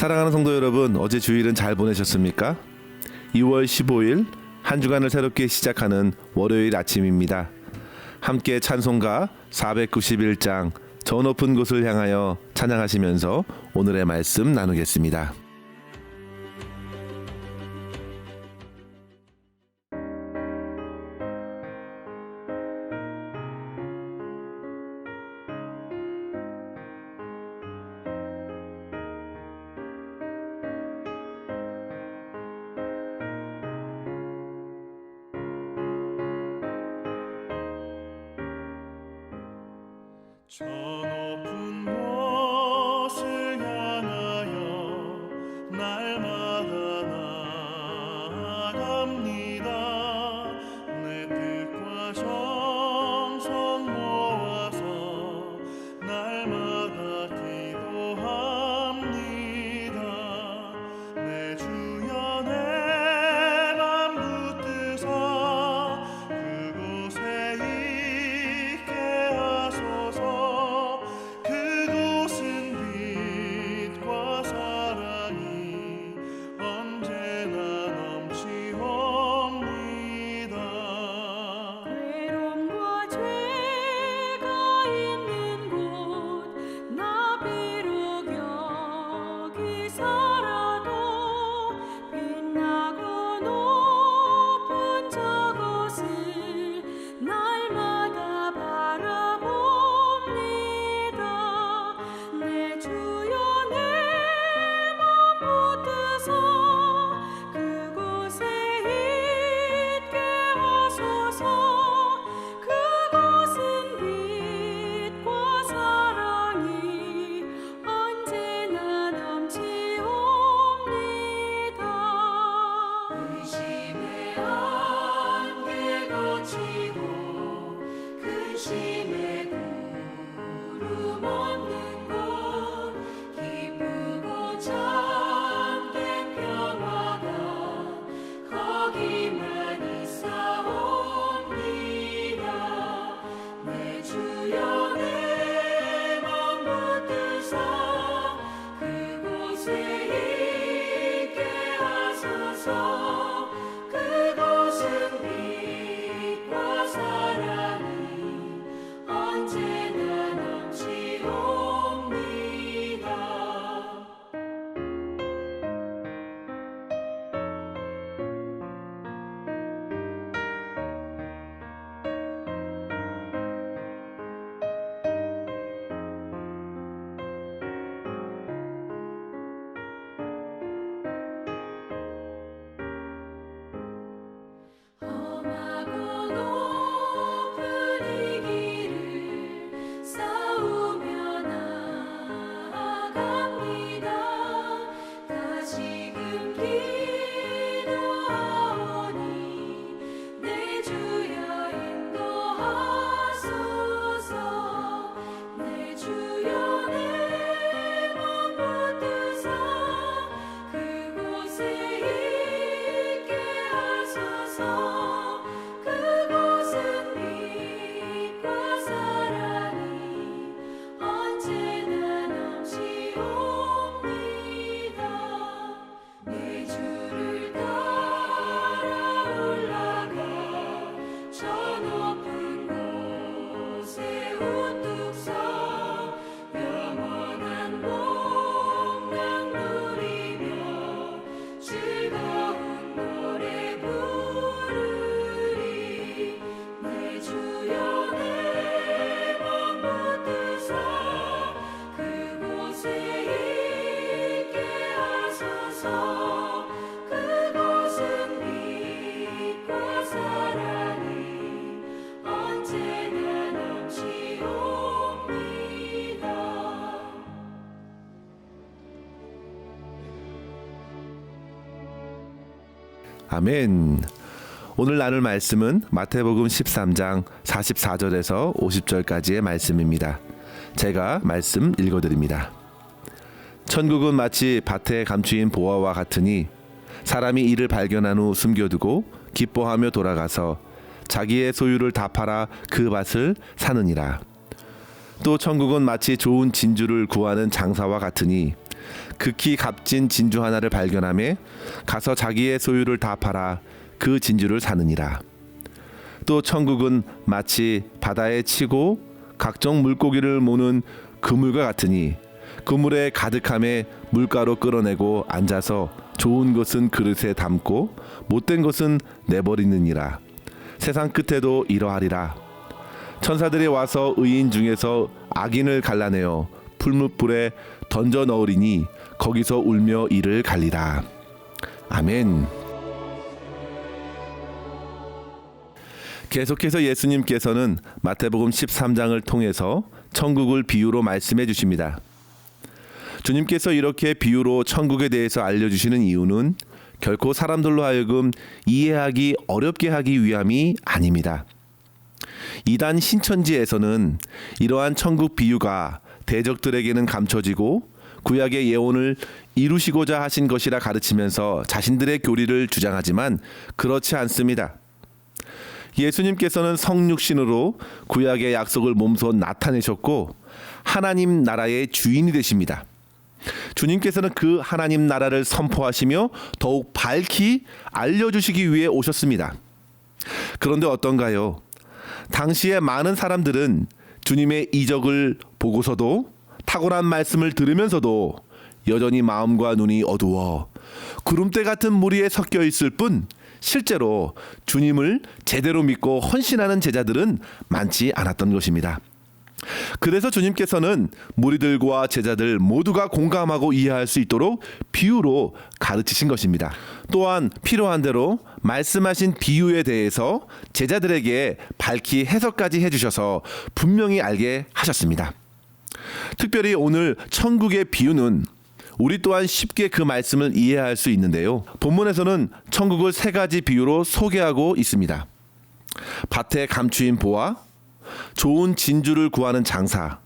사랑하는 성도 여러분, 어제 주일은 잘 보내셨습니까? 2월 15일 한 주간을 새롭게 시작하는 월요일 아침입니다. 함께 찬송가 491장 저 높은 곳을 향하여 찬양하시면서 오늘의 말씀 나누겠습니다. 저 높은 곳을 향하여 날마다 나아갑니다. 내 뜻과 정성 모아서 날마다 기도합니다. 내 주여 내 맘 붙드사 그곳에 있게 하소서. 근심에 구름 없는 곳 기쁘고 참된 평화가 거기만 있사옵니다. 내 주여 내 맘 붙드사 그곳에 있게 하소서. 그곳은 빛과 사랑이 언제나 넘치옵니다. 험하고 높은 이 길을 싸우며 나아갑니다. 다시금 기도하오니 내 주여 인도하소서. 내 주여 내 맘 붙드사 그곳에 있게 하소서. 그곳은 빛과 사랑이 언제나 넘치옵니다. 내 주를 따라 올라가 저 높은 곳에 우뚝 서 영원한 복락 누리며 즐거운 노래 부르리. 내 주여 내 맘 붙드사 그곳에 있게 하소서. 그곳은 빛과 사랑이 언제나 넘치옵니다. 아멘. 오늘 나눌 말씀은 마태복음 13장 44절에서 50절까지의 말씀입니다. 제가 말씀 읽어드립니다. 천국은 마치 밭에 감추인 보화와 같으니 사람이 이를 발견한 후 숨겨두고 기뻐하며 돌아가서 자기의 소유를 다 팔아 그 밭을 사느니라. 또 천국은 마치 좋은 진주를 구하는 장사와 같으니 극히 값진 진주 하나를 발견하며 가서 자기의 소유를 다 팔아 그 진주를 사느니라. 또 천국은 마치 바다에 치고 각종 물고기를 모는 그물과 같으니 그물에 가득함에 물가로 끌어내고 앉아서 좋은 것은 그릇에 담고 못된 것은 내버리느니라. 세상 끝에도 이러하리라. 천사들이 와서 의인 중에서 악인을 갈라내어 풀무불에 던져 넣으리니 거기서 울며 이를 갈리라. 아멘. 계속해서 예수님께서는 마태복음 13장을 통해서 천국을 비유로 말씀해 주십니다. 주님께서 이렇게 비유로 천국에 대해서 알려주시는 이유는 결코 사람들로 하여금 이해하기 어렵게 하기 위함이 아닙니다. 이단 신천지에서는 이러한 천국 비유가 대적들에게는 감춰지고 구약의 예언을 이루시고자 하신 것이라 가르치면서 자신들의 교리를 주장하지만 그렇지 않습니다. 예수님께서는 성육신으로 구약의 약속을 몸소 나타내셨고 하나님 나라의 주인이 되십니다. 주님께서는 그 하나님 나라를 선포하시며 더욱 밝히 알려주시기 위해 오셨습니다. 그런데 어떤가요? 당시에 많은 사람들은 주님의 이적을 보고서도 탁월한 말씀을 들으면서도 여전히 마음과 눈이 어두워 구름대 같은 무리에 섞여 있을 뿐 실제로 주님을 제대로 믿고 헌신하는 제자들은 많지 않았던 것입니다. 그래서 주님께서는 무리들과 제자들 모두가 공감하고 이해할 수 있도록 비유로 가르치신 것입니다. 또한 필요한 대로 말씀하신 비유에 대해서 제자들에게 밝히 해석까지 해주셔서 분명히 알게 하셨습니다. 특별히 오늘 천국의 비유는 우리 또한 쉽게 그 말씀을 이해할 수 있는데요. 본문에서는 천국을 세 가지 비유로 소개하고 있습니다. 밭에 감추인 보화, 좋은 진주를 구하는 장사,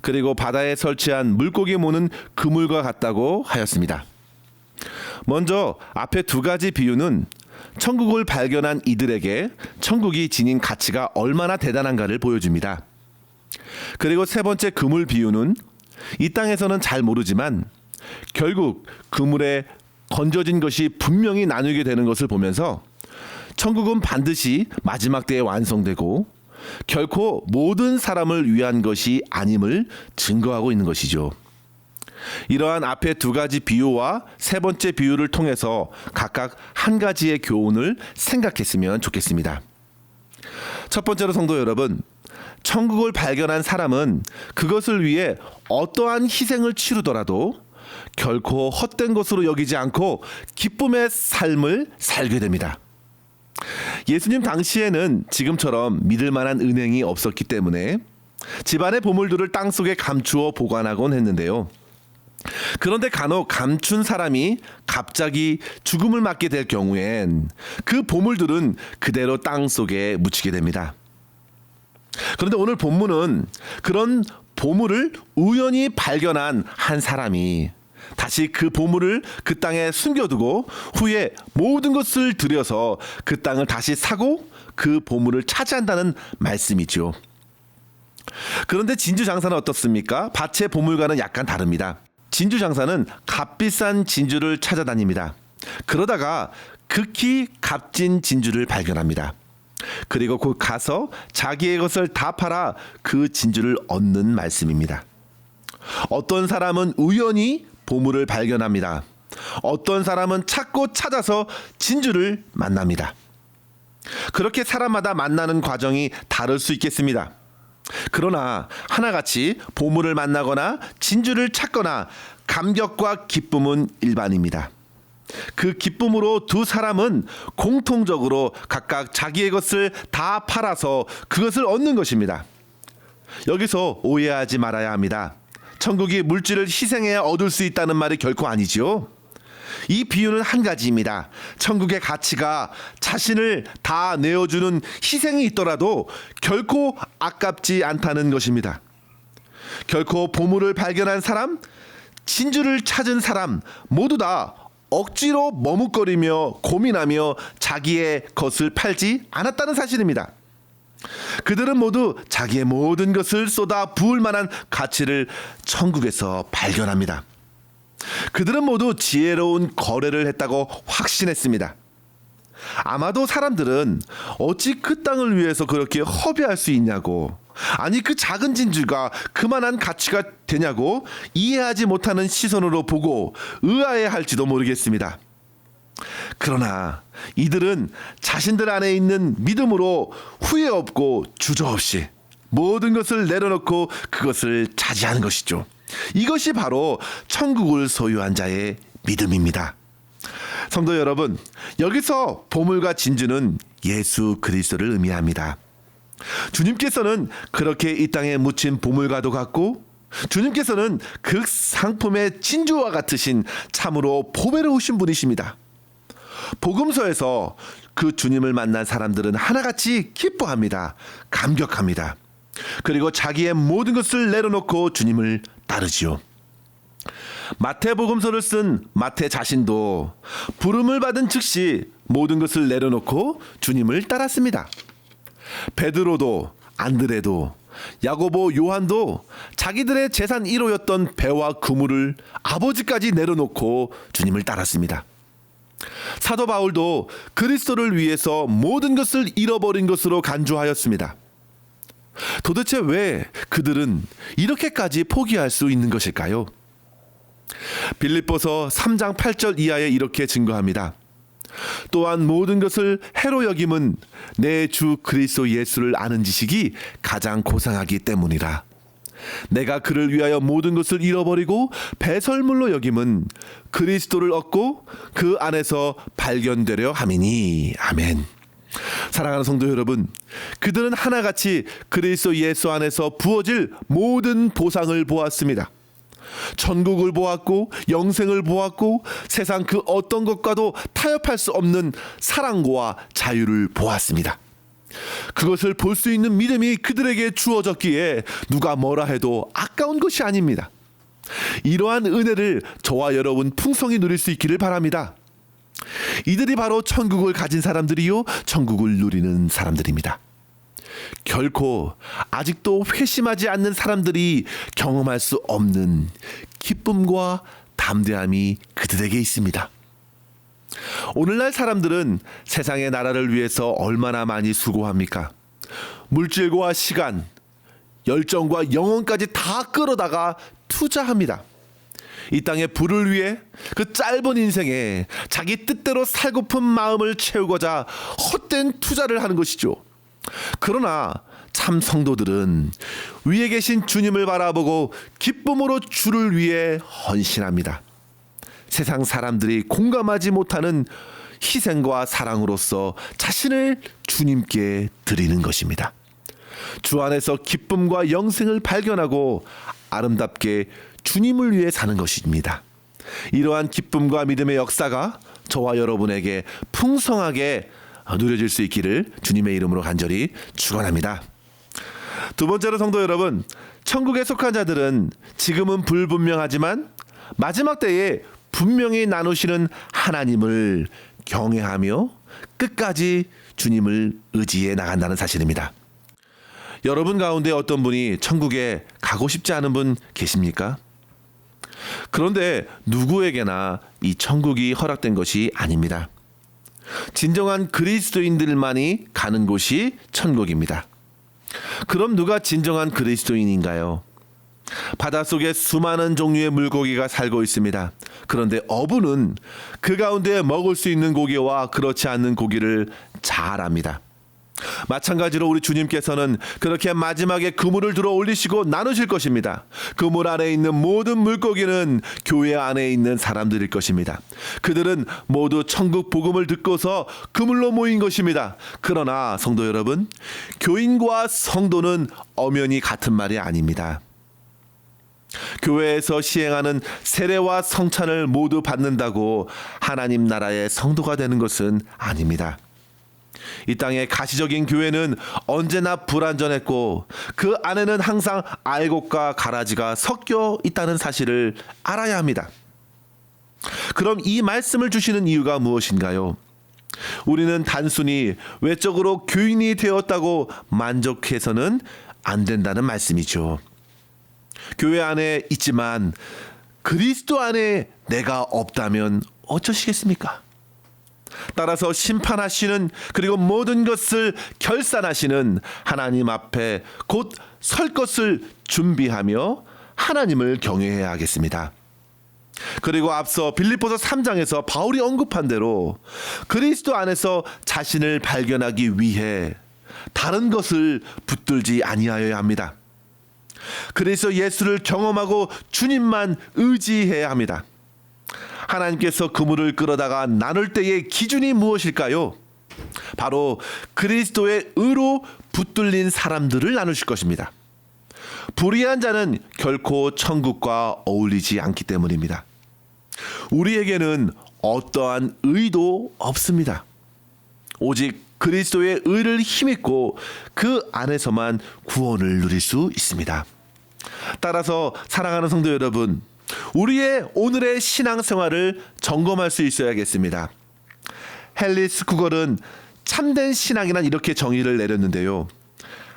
그리고 바다에 설치한 물고기 모는 그물과 같다고 하였습니다. 먼저 앞에 두 가지 비유는 천국을 발견한 이들에게 천국이 지닌 가치가 얼마나 대단한가를 보여줍니다. 그리고 세 번째 그물 비유는 이 땅에서는 잘 모르지만 결국 그물에 건져진 것이 분명히 나누게 되는 것을 보면서 천국은 반드시 마지막 때에 완성되고 결코 모든 사람을 위한 것이 아님을 증거하고 있는 것이죠. 이러한 앞에 두 가지 비유와 세 번째 비유를 통해서 각각 한 가지의 교훈을 생각했으면 좋겠습니다. 첫 번째로 성도 여러분, 천국을 발견한 사람은 그것을 위해 어떠한 희생을 치르더라도 결코 헛된 것으로 여기지 않고 기쁨의 삶을 살게 됩니다. 예수님 당시에는 지금처럼 믿을 만한 은행이 없었기 때문에 집안의 보물들을 땅속에 감추어 보관하곤 했는데요. 그런데 간혹 감춘 사람이 갑자기 죽음을 맞게 될 경우엔 그 보물들은 그대로 땅속에 묻히게 됩니다. 그런데 오늘 본문은 그런 보물을 우연히 발견한 한 사람이 다시 그 보물을 그 땅에 숨겨두고 후에 모든 것을 들여서 그 땅을 다시 사고 그 보물을 차지한다는 말씀이죠. 그런데 진주 장사는 어떻습니까? 밭의 보물과는 약간 다릅니다. 진주 장사는 값비싼 진주를 찾아다닙니다. 그러다가 극히 값진 진주를 발견합니다. 그리고 곧 가서 자기의 것을 다 팔아 그 진주를 얻는 말씀입니다. 어떤 사람은 우연히 보물을 발견합니다. 어떤 사람은 찾고 찾아서 진주를 만납니다. 그렇게 사람마다 만나는 과정이 다를 수 있겠습니다. 그러나 하나같이 보물을 만나거나 진주를 찾거나 감격과 기쁨은 일반입니다. 그 기쁨으로 두 사람은 공통적으로 각각 자기의 것을 다 팔아서 그것을 얻는 것입니다. 여기서 오해하지 말아야 합니다. 천국이 물질을 희생해야 얻을 수 있다는 말이 결코 아니죠. 이 비유는 한 가지입니다. 천국의 가치가 자신을 다 내어주는 희생이 있더라도 결코 아깝지 않다는 것입니다. 결코 보물을 발견한 사람, 진주를 찾은 사람 모두 다 억지로 머뭇거리며 고민하며 자기의 것을 팔지 않았다는 사실입니다. 그들은 모두 자기의 모든 것을 쏟아 부을 만한 가치를 천국에서 발견합니다. 그들은 모두 지혜로운 거래를 했다고 확신했습니다. 아마도 사람들은 어찌 그 땅을 위해서 그렇게 허비할 수 있냐고, 아니 그 작은 진주가 그만한 가치가 되냐고 이해하지 못하는 시선으로 보고 의아해할지도 모르겠습니다. 그러나 이들은 자신들 안에 있는 믿음으로 후회 없고 주저없이 모든 것을 내려놓고 그것을 차지하는 것이죠. 이것이 바로 천국을 소유한 자의 믿음입니다. 성도 여러분, 여기서 보물과 진주는 예수 그리스도를 의미합니다. 주님께서는 그렇게 이 땅에 묻힌 보물과도 같고, 주님께서는 그 상품의 진주와 같으신 참으로 보배로우신 분이십니다. 복음서에서 그 주님을 만난 사람들은 하나같이 기뻐합니다. 감격합니다. 그리고 자기의 모든 것을 내려놓고 주님을 따르지요. 마태복음서를 쓴 마태 자신도 부름을 받은 즉시 모든 것을 내려놓고 주님을 따랐습니다. 베드로도, 안드레도, 야고보, 요한도 자기들의 재산 1호였던 배와 그물을 아버지까지 내려놓고 주님을 따랐습니다. 사도 바울도 그리스도를 위해서 모든 것을 잃어버린 것으로 간주하였습니다. 도대체 왜 그들은 이렇게까지 포기할 수 있는 것일까요? 빌립보서 3장 8절 이하에 이렇게 증거합니다. 또한 모든 것을 해로 여김은 내 주 그리스도 예수를 아는 지식이 가장 고상하기 때문이라. 내가 그를 위하여 모든 것을 잃어버리고 배설물로 여김은 그리스도를 얻고 그 안에서 발견되려 함이니. 아멘. 사랑하는 성도 여러분, 그들은 하나같이 그리스도 예수 안에서 부어질 모든 보상을 보았습니다. 천국을 보았고 영생을 보았고 세상 그 어떤 것과도 타협할 수 없는 사랑과 자유를 보았습니다. 그것을 볼 수 있는 믿음이 그들에게 주어졌기에 누가 뭐라 해도 아까운 것이 아닙니다. 이러한 은혜를 저와 여러분 풍성히 누릴 수 있기를 바랍니다. 이들이 바로 천국을 가진 사람들이요, 천국을 누리는 사람들입니다. 결코 아직도 회심하지 않는 사람들이 경험할 수 없는 기쁨과 담대함이 그들에게 있습니다. 오늘날 사람들은 세상의 나라를 위해서 얼마나 많이 수고합니까? 물질과 시간, 열정과 영혼까지 다 끌어다가 투자합니다. 이 땅의 부를 위해 그 짧은 인생에 자기 뜻대로 살고픈 마음을 채우고자 헛된 투자를 하는 것이죠. 그러나 참 성도들은 위에 계신 주님을 바라보고 기쁨으로 주를 위해 헌신합니다. 세상 사람들이 공감하지 못하는 희생과 사랑으로서 자신을 주님께 드리는 것입니다. 주 안에서 기쁨과 영생을 발견하고 아름답게 주님을 위해 사는 것입니다. 이러한 기쁨과 믿음의 역사가 저와 여러분에게 풍성하게 누려질 수 있기를 주님의 이름으로 간절히 축원합니다. 두 번째로 성도 여러분, 천국에 속한 자들은 지금은 불분명하지만 마지막 때에 분명히 나누시는 하나님을 경외하며 끝까지 주님을 의지해 나간다는 사실입니다. 여러분 가운데 어떤 분이 천국에 가고 싶지 않은 분 계십니까? 그런데 누구에게나 이 천국이 허락된 것이 아닙니다. 진정한 그리스도인들만이 가는 곳이 천국입니다. 그럼 누가 진정한 그리스도인인가요? 바닷속에 수많은 종류의 물고기가 살고 있습니다. 그런데 어부는 그 가운데 먹을 수 있는 고기와 그렇지 않는 고기를 잘 압니다. 마찬가지로 우리 주님께서는 그렇게 마지막에 그물을 들어 올리시고 나누실 것입니다. 그물 안에 있는 모든 물고기는 교회 안에 있는 사람들일 것입니다. 그들은 모두 천국 복음을 듣고서 그물로 모인 것입니다. 그러나 성도 여러분, 교인과 성도는 엄연히 같은 말이 아닙니다. 교회에서 시행하는 세례와 성찬을 모두 받는다고 하나님 나라의 성도가 되는 것은 아닙니다. 이 땅의 가시적인 교회는 언제나 불완전했고 그 안에는 항상 알곡과 가라지가 섞여 있다는 사실을 알아야 합니다. 그럼 이 말씀을 주시는 이유가 무엇인가요? 우리는 단순히 외적으로 교인이 되었다고 만족해서는 안 된다는 말씀이죠. 교회 안에 있지만 그리스도 안에 내가 없다면 어쩌시겠습니까? 따라서 심판하시는 그리고 모든 것을 결산하시는 하나님 앞에 곧 설 것을 준비하며 하나님을 경외해야 하겠습니다. 그리고 앞서 빌립보서 3장에서 바울이 언급한 대로 그리스도 안에서 자신을 발견하기 위해 다른 것을 붙들지 아니하여야 합니다. 그래서 예수를 경험하고 주님만 의지해야 합니다. 하나님께서 그물을 끌어다가 나눌 때의 기준이 무엇일까요? 바로 그리스도의 의로 붙들린 사람들을 나누실 것입니다. 불의한 자는 결코 천국과 어울리지 않기 때문입니다. 우리에게는 어떠한 의도 없습니다. 오직 그리스도의 의를 힘입고 그 안에서만 구원을 누릴 수 있습니다. 따라서 사랑하는 성도 여러분, 우리의 오늘의 신앙생활을 점검할 수 있어야겠습니다. 헨리스 쿠걸은 참된 신앙이란 이렇게 정의를 내렸는데요.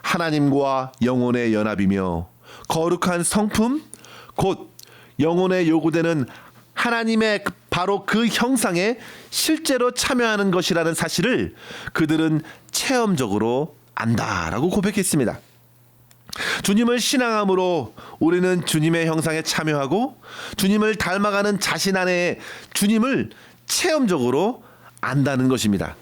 하나님과 영혼의 연합이며 거룩한 성품, 곧 영혼에 요구되는 하나님의 바로 그 형상에 실제로 참여하는 것이라는 사실을 그들은 체험적으로 안다라고 고백했습니다. 주님을 신앙함으로 우리는 주님의 형상에 참여하고 주님을 닮아가는 자신 안에 주님을 체험적으로 안다는 것입니다.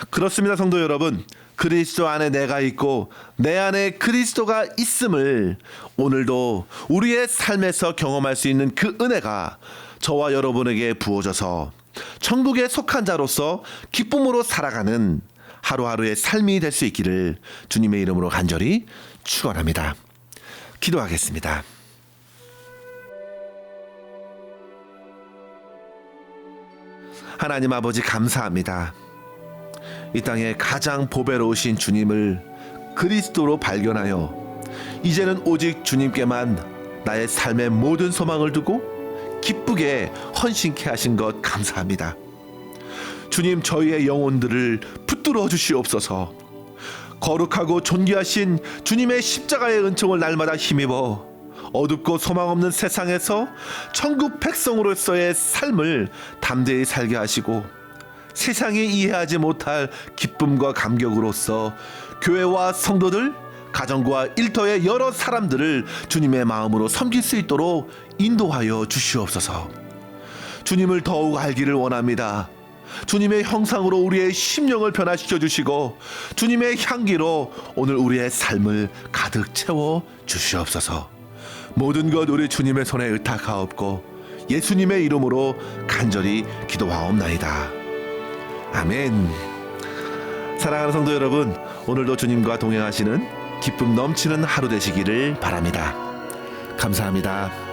그렇습니다, 성도 여러분. 그리스도 안에 내가 있고 내 안에 그리스도가 있음을 오늘도 우리의 삶에서 경험할 수 있는 그 은혜가 저와 여러분에게 부어져서 천국에 속한 자로서 기쁨으로 살아가는 하루하루의 삶이 될 수 있기를 주님의 이름으로 간절히 축원합니다. 기도하겠습니다. 하나님 아버지 감사합니다. 이 땅에 가장 보배로우신 주님을 그리스도로 발견하여 이제는 오직 주님께만 나의 삶의 모든 소망을 두고 기쁘게 헌신케 하신 것 감사합니다. 주님, 저희의 영혼들을 붙들어 주시옵소서. 거룩하고 존귀하신 주님의 십자가의 은총을 날마다 힘입어 어둡고 소망 없는 세상에서 천국 백성으로서의 삶을 담대히 살게 하시고 세상이 이해하지 못할 기쁨과 감격으로서 교회와 성도들, 가정과 일터의 여러 사람들을 주님의 마음으로 섬길 수 있도록 인도하여 주시옵소서. 주님을 더욱 알기를 원합니다. 주님의 형상으로 우리의 심령을 변화시켜 주시고 주님의 향기로 오늘 우리의 삶을 가득 채워 주시옵소서. 모든 것 우리 주님의 손에 의탁하옵고 예수님의 이름으로 간절히 기도하옵나이다. 아멘. 사랑하는 성도 여러분, 오늘도 주님과 동행하시는 기쁨 넘치는 하루 되시기를 바랍니다. 감사합니다.